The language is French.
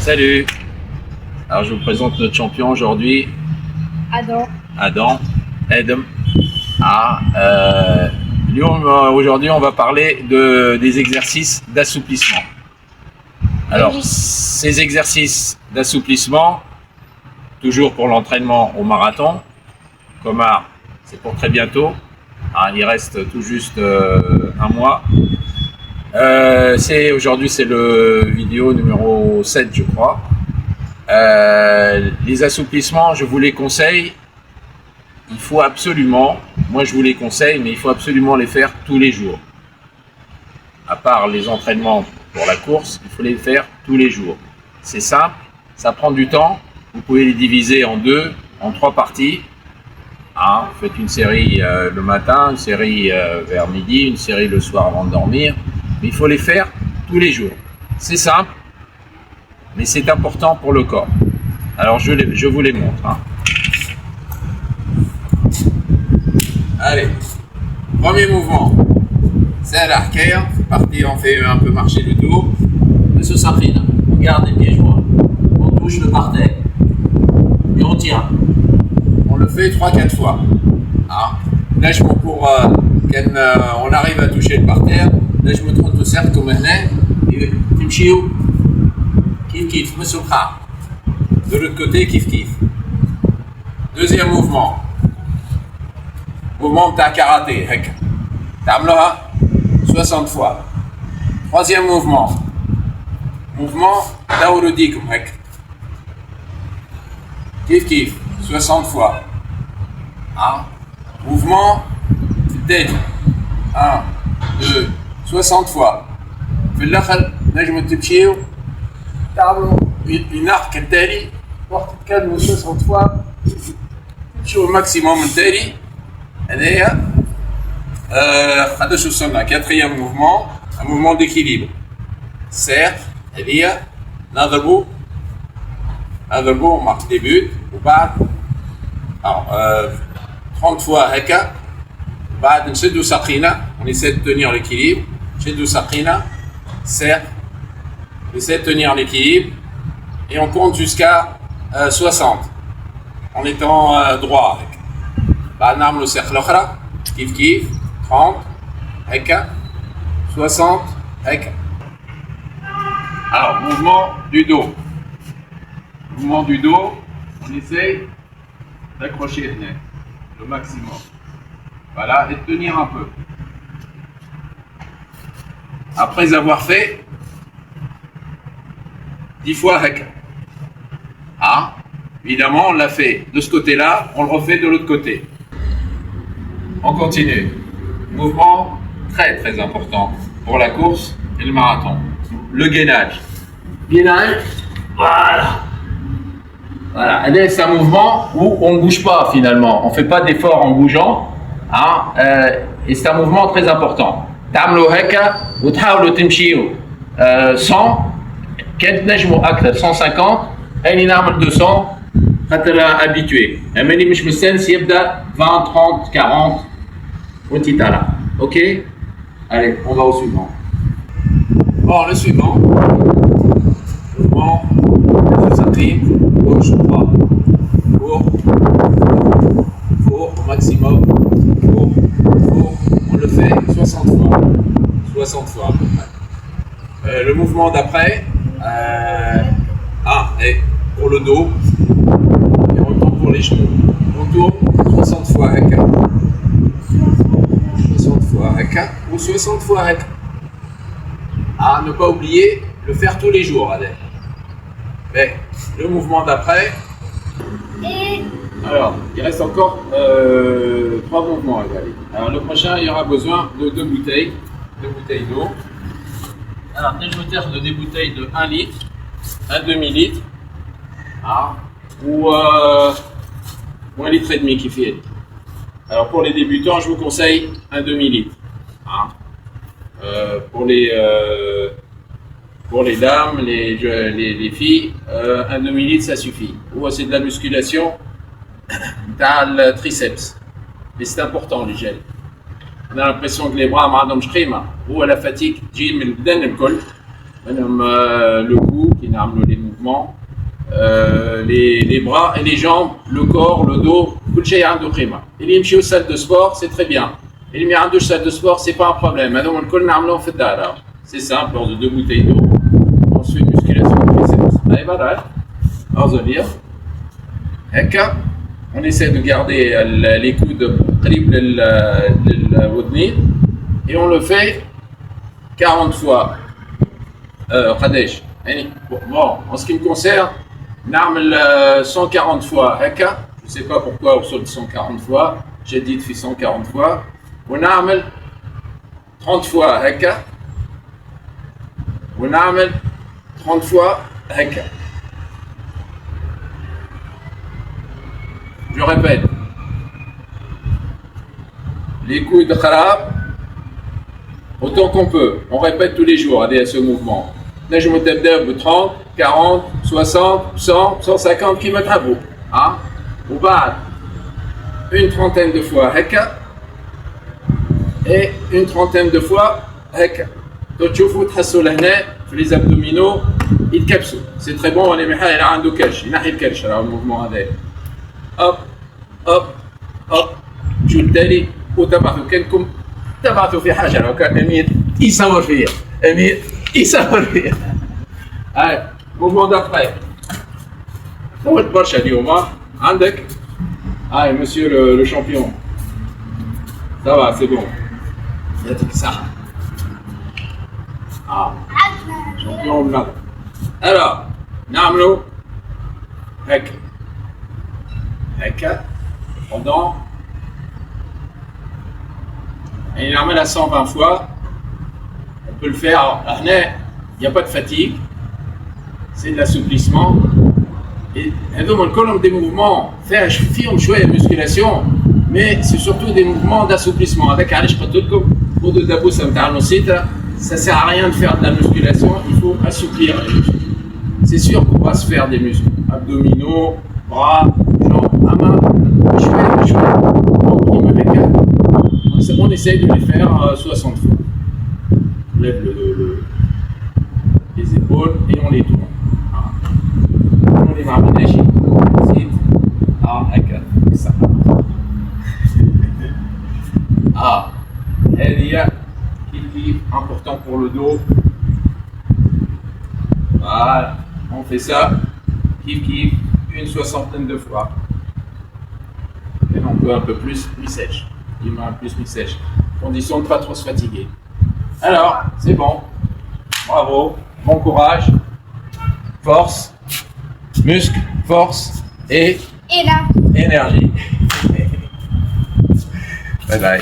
Salut. Alors je vous présente notre champion aujourd'hui. Adam. Aujourd'hui on va parler des exercices d'assouplissement. Alors ces exercices d'assouplissement, toujours pour l'entraînement au marathon, comme c'est pour très bientôt, il reste tout juste un mois. Aujourd'hui c'est le vidéo numéro 7 je crois. Les assouplissements, je vous les conseille, il faut absolument, moi je vous les conseille, mais il faut absolument les faire tous les jours. À part les entraînements pour la course, il faut les faire tous les jours. C'est simple, ça prend du temps, vous pouvez les diviser en trois parties. Vous faites une série le matin, une série vers midi, une série le soir avant de dormir. Mais il faut les faire tous les jours. C'est simple, mais c'est important pour le corps. Alors je vous les montre. Allez, premier mouvement. C'est l'arcade. C'est parti, on fait un peu marcher le dos. Monsieur Safrine, on garde les pieds joints. On touche le parterre. Et on tient. On le fait 3-4 fois. Là, je pour on arrive à toucher le parterre. Là, je me trompe au cercle comme un nain. Et timchiou. Kif kif, monsieur Kha. De l'autre côté, kif kif. Deuxième mouvement. Mouvement de ta karaté. T'amloha 60 fois. Troisième mouvement. Mouvement daourudikum. Kif kif, 60 fois. Mouvement tête. 1, 2, 60 fois. في الاخر نجم تمشيو تعملوا une arc التالي وقت تكلموا 60 fois تمشيو الماكسيموم التالي. هذايا قداش وصلنا؟ quatrième mouvement, un mouvement d'équilibre. Cercle, هذيا نضربوا on marque des buts وبعد 30 fois هكا. بعد نشدوا ساقينا, on essaie de tenir l'équilibre. نشدوا ساقينا, cercle, on essaie de tenir l'équilibre et on compte jusqu'à 60 en étant droit. بعد نعملوا cercle الأخرى كيف كيف 30 هكا 60 هكا. Alors mouvement du dos. Mouvement du dos, on essaye d'accrocher le maximum. Voilà, et de tenir un peu. Après avoir fait 10 fois haka. Évidemment, on l'a fait de ce côté-là, on le refait de l'autre côté. On continue. Mouvement très très important pour la course et le marathon. Le gainage. Gainage, voilà. C'est un mouvement où on ne bouge pas finalement. On ne fait pas d'effort en bougeant. Et c'est un mouvement très important. تعملوا هكا وتحاولوا تمشيوا 100 كان تنجموا اكثر 150 اني نعمل 200 خاطر habitué. ماني مش مستانس يبدا 20 30 40 وانت طالع. Ok. Allez, on va au suivant. Bon, le suivant. Mouvement gauche droite. Court au maximum. Court. On le fait 60 fois. 60 fois à peu près. Le mouvement d'après, et pour le dos, et on tourne pour les genoux. On tourne 60 fois haka. 60 fois haka ou 60 fois haka. Ne pas oublier de le faire tous les jours, Adèle. Mais le mouvement d'après. Alors, il reste encore 3 mouvements à regarder. Alors, le prochain, il y aura besoin de 2 bouteilles d'eau. Alors, je me terre de des bouteilles de 1 litre, 1 demi-litre, ou 1 litre et demi qui fait. Alors, pour les débutants, je vous conseille 1 demi-litre. Pour les dames, les filles, 1 demi-litre, ça suffit. Ou c'est de la musculation. Dans le triceps, mais c'est important les gels. On a l'impression que les bras m'adonnent schéma. Ou la fatigue, j'ai mis le dernier col. Le cou qui n'a les mouvements, les bras et les jambes, le corps, le dos, tout le chose a un schéma. Il y a une salle de sport, c'est très bien. Il y a une salle de sport, c'est pas un problème. Maintenant, on le n'a fait d'art. C'est simple, lors de 2 bouteilles d'eau, on se fait une musculation. Allez, voilà. On essaie de garder les coudes et on le fait 40 fois. Bon, en ce qui me concerne, on 140 fois. Je ne sais pas pourquoi on saute 140 fois. J'ai dit 140 fois. On a 30 fois. On a 30 fois. Je répète, les coudes kharab, autant qu'on peut. On répète tous les jours à ce mouvement. Là, je me tape 30, 40, 60, 100, 150 qui me travaux. Ou bas, une trentaine de fois heka et une trentaine de fois heka. Donc, tu vois, les abdominaux, ils capsent. C'est très bon, on est il a un cache, il a un cache, le mouvement avec. Hop, hop, hop. شو التالي وتبعثوا كانكم تبعثوا في حاجه لو كان امير يصور فيا امير يصور فيا. هاي موفمون دابري طولت برشا اليوم. عندك هاي مسيو لو شامبيون. سافا سي بون يعطيك الصحه. شامبيون بنظر. alors نعملوا هكا هكا pendant et il en met à 120 fois. On peut le faire. Il n'y a pas de fatigue, c'est de l'assouplissement. Et donc on colonne des mouvements, faire firme chouette de musculation, mais c'est surtout des mouvements d'assouplissement. Avec Alish Patulko, pour de Dabou ça sert à rien de faire de la musculation, il faut assouplir les muscles. C'est sûr qu'on va se faire des muscles abdominaux, bras, jambes, à main, chouette. On essaye de les faire 60 fois. On lève les épaules et on les tourne. On les ramène ici. Ça. Il y a qui est important pour le dos. Voilà. On fait ça. Kiff, une 60aine de fois. Et on peut un peu plus, mi-sèche. Il m'a plus mis sèche. Condition de ne pas trop se fatiguer. Alors, c'est bon. Bravo. Bon courage. Force. Muscle. Force. Et énergie. Bye bye.